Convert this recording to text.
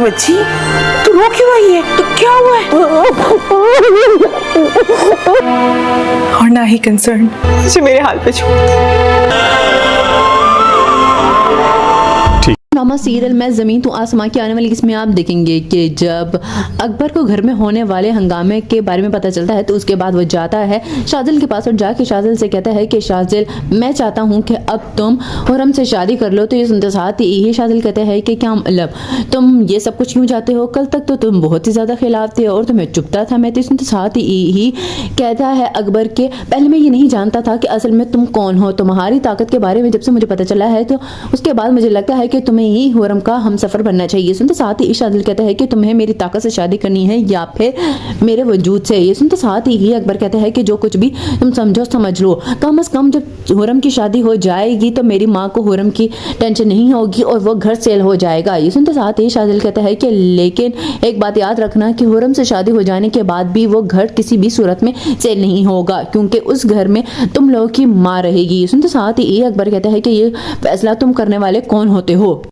बच्ची, तू रो क्यों रही है? तो क्या हुआ है? और ना ही कंसर्न, मुझे मेरे हाल पे छोड़। ड्रामा सीरियल मैं ज़मीन तो आसमां की आने वाली इसमें आप देखेंगे कि जब अकबर को घर में होने वाले हंगामे के बारे में पता चलता है तो उसके बाद वो जाता है शाजिल के पास और जाके शाजिल से कहता है कि शाजिल, मैं चाहता हूँ कि अब तुम खुर्रम से शादी कर लो। तो ये सुनते साथ ही शाजिल कहते हैं कि क्या मतलब तुम ये सब कुछ क्यों चाहते हो? कल तक तो तुम बहुत ही ज़्यादा खिलाफ थे और तुम्हें चुपता था मैं। तो सुनते साथ ही कहता है अकबर के, पहले मैं ये नहीं जानता था कि असल में तुम कौन हो। तुम्हारी ताकत के बारे में जब से मुझे पता चला है तो उसके बाद मुझे लगता है कि तुम्हें ही हुर्रम का हम सफर बनना चाहिए। सुनते साथ ही शाजिल कहता है कि तुम्हें मेरी ताकत से शादी करनी है या फिर मेरे वजूद से। ये सुनते साथ ही अकबर कहता है कि जो कुछ भी तुम समझो समझ लो, कम से कम जब हुर्रम की शादी हो जाएगी तो मेरी माँ को हुर्रम की टेंशन नहीं होगी और वो घर सेल हो जाएगा। ये सुनते साथ ही शाजिल कहता है कि लेकिन एक बात याद रखना कि हुर्रम से शादी हो जाने के बाद भी वो घर किसी भी सूरत में सेल नहीं होगा क्योंकि उस घर में तुम लोगों की माँ रहेगी। सुनते साथ ही अकबर कहता है कि ये फैसला तुम करने वाले कौन होते हो?